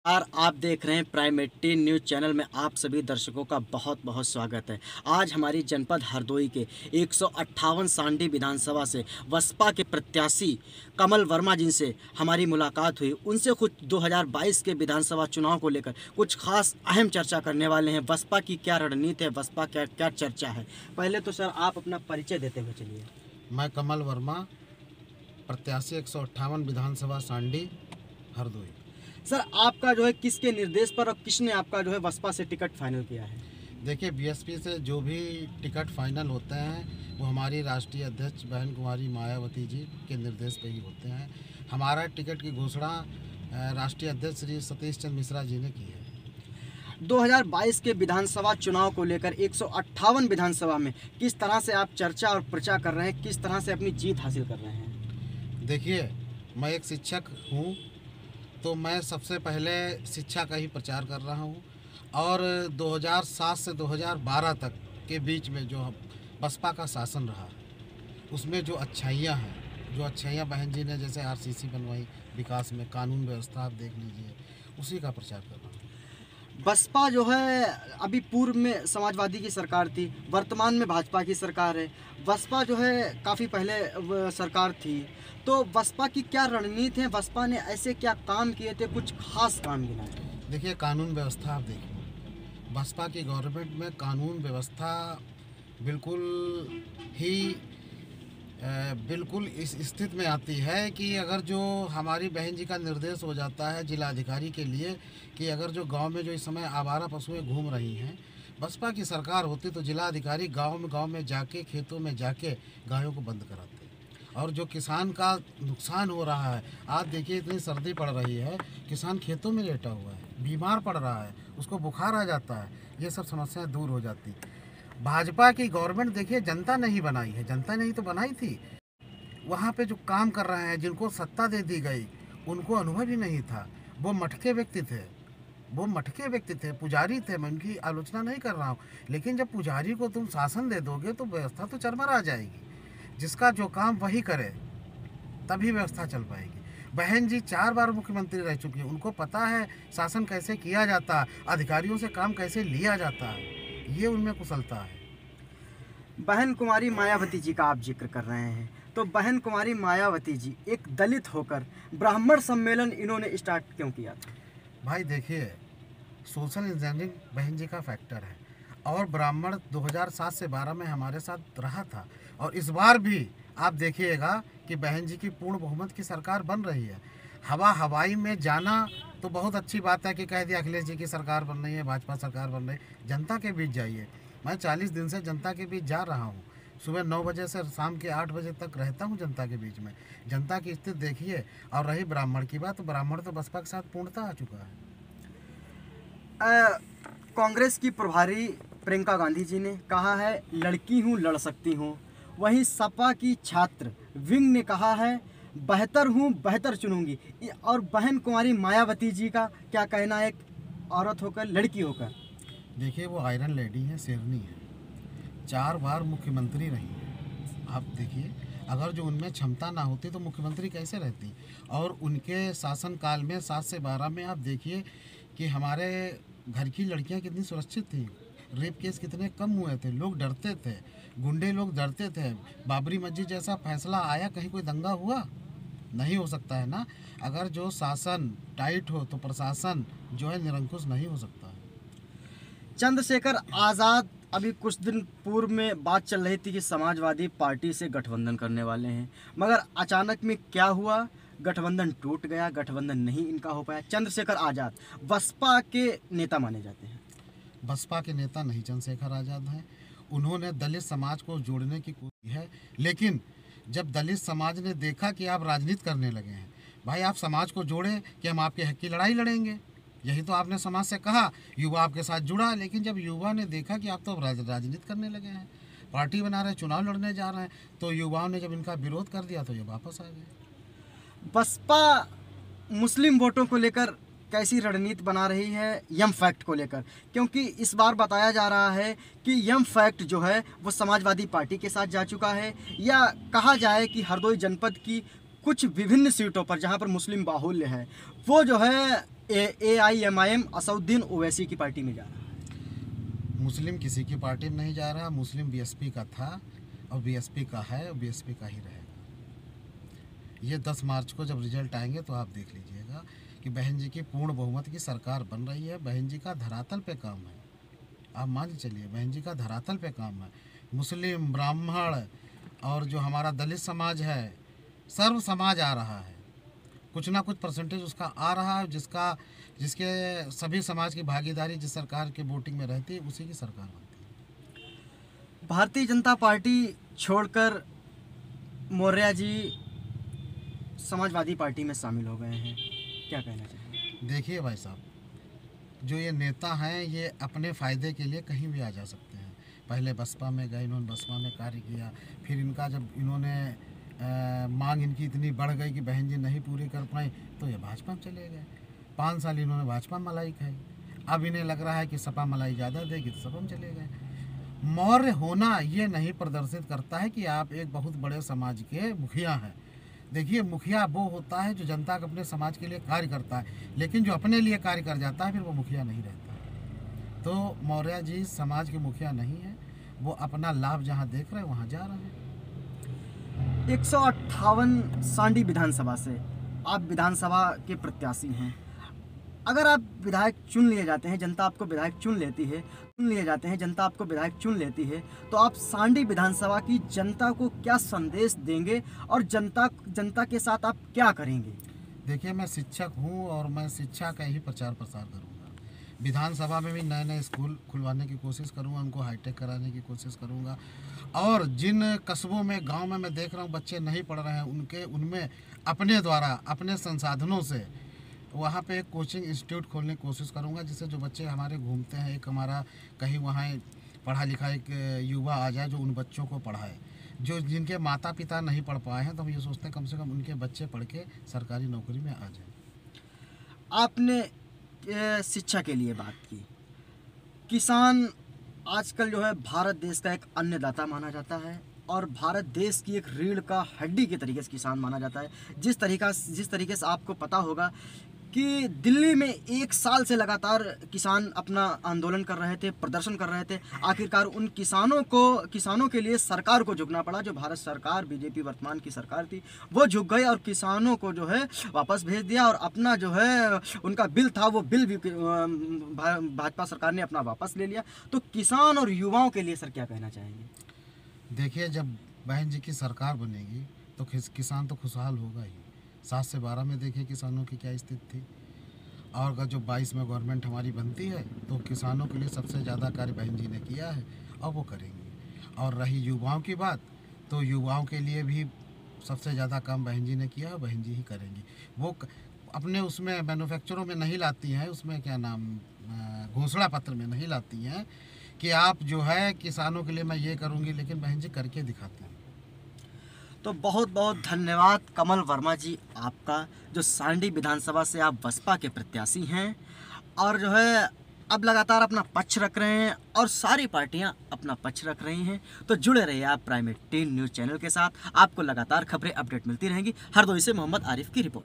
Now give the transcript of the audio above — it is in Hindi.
और आप देख रहे हैं प्राइम 18 न्यूज़ चैनल में आप सभी दर्शकों का बहुत बहुत स्वागत है। आज हमारी जनपद हरदोई के 158 सांडी विधानसभा से बसपा के प्रत्याशी कमल वर्मा जिनसे हमारी मुलाकात हुई, उनसे कुछ 2022 के विधानसभा चुनाव को लेकर कुछ खास अहम चर्चा करने वाले हैं। बसपा की क्या रणनीति है, बसपा क्या क्या चर्चा है। पहले तो सर आप अपना परिचय देते हुए चलिए। मैं कमल वर्मा, प्रत्याशी 158 विधानसभा सांडी हरदोई। सर आपका जो है किसके निर्देश पर और किसने आपका जो है बसपा से टिकट फाइनल किया है? देखिए, बीएसपी से जो भी टिकट फाइनल होते हैं वो हमारी राष्ट्रीय अध्यक्ष बहन कुमारी मायावती जी के निर्देश पे ही होते हैं। हमारा टिकट की घोषणा राष्ट्रीय अध्यक्ष श्री सतीश चंद्र मिश्रा जी ने की है। 2022 के विधानसभा चुनाव को लेकर 158 विधानसभा में किस तरह से आप चर्चा और प्रचार कर रहे हैं, किस तरह से अपनी जीत हासिल कर रहे हैं? देखिए, मैं एक शिक्षक हूँ, तो मैं सबसे पहले शिक्षा का ही प्रचार कर रहा हूँ। और 2007 से 2012 तक के बीच में जो बसपा का शासन रहा, उसमें जो अच्छाइयाँ बहन जी ने जैसे आरसीसी बनवाई, विकास में कानून व्यवस्था आप देख लीजिए, उसी का प्रचार कर रहा हूँ। बसपा जो है अभी पूर्व में समाजवादी की सरकार थी, वर्तमान में भाजपा की सरकार है। बसपा जो है काफ़ी पहले सरकार थी, तो बसपा की क्या रणनीति है? बसपा ने ऐसे क्या काम किए थे, कुछ खास काम गिनाए? देखिए, कानून व्यवस्था आप देखिए, बसपा की गवर्नमेंट में कानून व्यवस्था बिल्कुल इस स्थिति में आती है कि अगर जो हमारी बहन जी का निर्देश हो जाता है जिलाधिकारी के लिए कि अगर जो गांव में जो इस समय आवारा पशुएं घूम रही हैं, बसपा की सरकार होती तो जिलाधिकारी गांव में जाके, खेतों में जाके गायों को बंद कराते। और जो किसान का नुकसान हो रहा है, आज देखिए इतनी सर्दी पड़ रही है, किसान खेतों में लेटा हुआ है, बीमार पड़ रहा है, उसको बुखार आ जाता है, ये सब समस्याएं दूर हो जाती। भाजपा की गवर्नमेंट देखिए जनता नहीं बनाई है, जनता नहीं तो बनाई थी। वहाँ पे जो काम कर रहे हैं, जिनको सत्ता दे दी गई, उनको अनुभव ही नहीं था। वो मटके व्यक्ति थे, पुजारी थे। मैं उनकी आलोचना नहीं कर रहा हूँ, लेकिन जब पुजारी को तुम शासन दे दोगे तो व्यवस्था तो चरमरा जाएगी। जिसका जो काम वही करे, तभी व्यवस्था चल पाएगी। बहन जी 4 बार मुख्यमंत्री रह चुकी हैं, उनको पता है शासन कैसे किया जाता है, अधिकारियों से काम कैसे लिया जाता है, ये उनमें कुशलता है। बहन कुमारी मायावती जी का आप जिक्र कर रहे हैं, तो बहन कुमारी मायावती जी एक दलित होकर ब्राह्मण सम्मेलन इन्होंने स्टार्ट क्यों किया था? भाई देखिए, सोशल इंजीनियरिंग बहन जी का फैक्टर है, और ब्राह्मण 2007 से 12 में हमारे साथ रहा था, और इस बार भी आप देखिएगा कि बहन जी की पूर्ण बहुमत की सरकार बन रही है। हवाई में जाना तो बहुत अच्छी बात है कि कह दिया अखिलेश जी की सरकार बन रही है, भाजपा सरकार बन रही है। जनता के बीच जाइए। मैं 40 दिन से जनता के बीच जा रहा हूँ, सुबह 9 बजे से शाम के 8 बजे तक रहता हूँ जनता के बीच में। जनता की स्थिति देखिए। और रही ब्राह्मण की बात, तो ब्राह्मण तो बसपा के साथ पूर्णतः आ चुका है। कांग्रेस की प्रभारी प्रियंका गांधी जी ने कहा है लड़की हूँ लड़ सकती हूँ। वहीं सपा की छात्र विंग ने कहा है बेहतर हूँ बेहतर चुनूंगी। और बहन कुमारी मायावती जी का क्या कहना है, एक औरत होकर, लड़की होकर? देखिए, वो आयरन लेडी है, शेरनी है, 4 बार मुख्यमंत्री रही है। आप देखिए, अगर जो उनमें क्षमता ना होती तो मुख्यमंत्री कैसे रहती। और उनके शासनकाल में 7 से 12 में आप देखिए कि हमारे घर की लड़कियां कितनी सुरक्षित थी, रेप केस कितने कम हुए थे, लोग डरते थे, गुंडे लोग डरते थे। बाबरी मस्जिद जैसा फैसला आया, कहीं कोई दंगा हुआ? नहीं हो सकता है ना। अगर जो शासन टाइट हो तो प्रशासन जो है निरंकुश नहीं हो सकता है। चंद्रशेखर आज़ाद अभी कुछ दिन पूर्व में बात चल रही थी कि समाजवादी पार्टी से गठबंधन करने वाले हैं, मगर अचानक में क्या हुआ, गठबंधन टूट गया, गठबंधन नहीं इनका हो पाया। चंद्रशेखर आज़ाद बसपा के नेता माने जाते हैं। बसपा के नेता नहीं चंद्रशेखर आज़ाद हैं। उन्होंने दलित समाज को जोड़ने की कोशिश की है, लेकिन जब दलित समाज ने देखा कि आप राजनीति करने लगे हैं, भाई आप समाज को जोड़े कि हम आपके हक की लड़ाई लड़ेंगे, यही तो आपने समाज से कहा, युवा आपके साथ जुड़ा। लेकिन जब युवा ने देखा कि आप तो राजनीति करने लगे हैं, पार्टी बना रहे हैं, चुनाव लड़ने जा रहे हैं, तो युवाओं ने जब इनका विरोध कर दिया तो ये वापस आ गए। बसपा मुस्लिम वोटों को लेकर कैसी रणनीति बना रही है यम फैक्ट को लेकर? क्योंकि इस बार बताया जा रहा है कि यम फैक्ट जो है वो समाजवादी पार्टी के साथ जा चुका है, या कहा जाए कि हरदोई जनपद की कुछ विभिन्न सीटों पर जहां पर मुस्लिम बाहुल्य है, वो जो है AIMIM असउद्दीन ओवैसी की पार्टी में जा रहा है। मुस्लिम किसी की पार्टी में नहीं जा रहा, मुस्लिम बीएसपी का था और बीएसपी का है और बीएसपी का ही रहेगा। ये 10 मार्च को जब रिजल्ट आएंगे तो आप देख लीजिएगा कि बहन जी की पूर्ण बहुमत की सरकार बन रही है। बहन जी का धरातल पे काम है, आप मान के चलिए, बहन जी का धरातल पे काम है। मुस्लिम, ब्राह्मण और जो हमारा दलित समाज है, सर्व समाज आ रहा है, कुछ ना कुछ परसेंटेज उसका आ रहा है, जिसके सभी समाज की भागीदारी जिस सरकार के वोटिंग में रहती है उसी की सरकार बनती है। भारतीय जनता पार्टी छोड़कर मौर्य जी समाजवादी पार्टी में शामिल हो गए हैं, क्या कहना चाहिए? देखिए भाई साहब, जो ये नेता हैं ये अपने फ़ायदे के लिए कहीं भी आ जा सकते हैं। पहले बसपा में गए, इन्होंने बसपा में कार्य किया, फिर इनका जब इन्होंने मांग इनकी इतनी बढ़ गई कि बहन जी नहीं पूरी कर पाए तो ये भाजपा में चले गए। 5 साल इन्होंने भाजपा में मलाई खाई, अब इन्हें लग रहा है कि सपा मलाई ज़्यादा देगी तो सपा में चले गए। मौर्य होना ये नहीं प्रदर्शित करता है कि आप एक बहुत बड़े समाज के मुखिया हैं। देखिए, मुखिया वो होता है जो जनता के अपने समाज के लिए कार्य करता है, लेकिन जो अपने लिए कार्य कर जाता है फिर वो मुखिया नहीं रहता है। तो मौर्य जी समाज के मुखिया नहीं है, वो अपना लाभ जहाँ देख रहे हैं वहाँ जा रहे हैं। 158 सांडी विधानसभा से आप विधानसभा के प्रत्याशी हैं। अगर आप विधायक चुन लिए जाते हैं, जनता आपको विधायक चुन लेती है, तो आप सांडी विधानसभा की जनता को क्या संदेश देंगे और जनता के साथ आप क्या करेंगे? देखिए, मैं शिक्षक हूँ और मैं शिक्षा का ही प्रचार प्रसार करूँगा। विधानसभा में भी नए नए स्कूल खुलवाने की कोशिश करूँगा, उनको हाईटेक कराने की कोशिश करूँगा। और जिन कस्बों में, गांव में मैं देख रहा हूँ बच्चे नहीं पढ़ रहे हैं, उनमें अपने द्वारा, अपने संसाधनों से वहाँ पे एक कोचिंग इंस्टीट्यूट खोलने की कोशिश करूँगा, जिससे जो बच्चे हमारे घूमते हैं, एक हमारा कहीं वहाँ पढ़ा लिखा एक युवा आ जाए जो उन बच्चों को पढ़ाए, जिनके माता पिता नहीं पढ़ पाए हैं। तो हम ये सोचते हैं कम से कम उनके बच्चे पढ़ के सरकारी नौकरी में आ जाए। आपने शिक्षा के लिए बात की। किसान आजकल जो है भारत देश का एक अन्नदाता माना जाता है और भारत देश की एक रीढ़ का हड्डी के तरीके से किसान माना जाता है। जिस तरीके से आपको पता होगा कि दिल्ली में 1 साल से लगातार किसान अपना आंदोलन कर रहे थे, प्रदर्शन कर रहे थे। आखिरकार उन किसानों के लिए सरकार को झुकना पड़ा। जो भारत सरकार, बीजेपी वर्तमान की सरकार थी, वो झुक गई और किसानों को जो है वापस भेज दिया और अपना जो है उनका बिल था, वो बिल भी भाजपा सरकार ने अपना वापस ले लिया। तो किसान और युवाओं के लिए सर क्या कहना चाहेंगे? देखिए, जब बहन जी की सरकार बनेगी तो किसान तो खुशहाल होगा ही। 7 से 12 में देखिए किसानों की क्या स्थिति थी, और अगर जो 22 में गवर्नमेंट हमारी बनती है तो किसानों के लिए सबसे ज़्यादा कार्य बहन जी ने किया है और वो करेंगी। और रही युवाओं की बात, तो युवाओं के लिए भी सबसे ज़्यादा काम बहन जी ने किया है, बहन जी ही करेंगी। वो अपने उसमें मैन्युफैक्चरों में नहीं लाती हैं, उसमें क्या नाम, घोषणा पत्र में नहीं लाती हैं कि आप जो है किसानों के लिए मैं ये करूँगी, लेकिन बहन जी करके दिखाती हैं। तो बहुत बहुत धन्यवाद कमल वर्मा जी आपका, जो सांडी विधानसभा से आप बसपा के प्रत्याशी हैं और जो है अब लगातार अपना पक्ष रख रहे हैं और सारी पार्टियां अपना पक्ष रख रही हैं। तो जुड़े रहिए आप प्राइम 18 न्यूज़ चैनल के साथ, आपको लगातार खबरें अपडेट मिलती रहेंगी। हरदोई से मोहम्मद आरिफ की रिपोर्ट।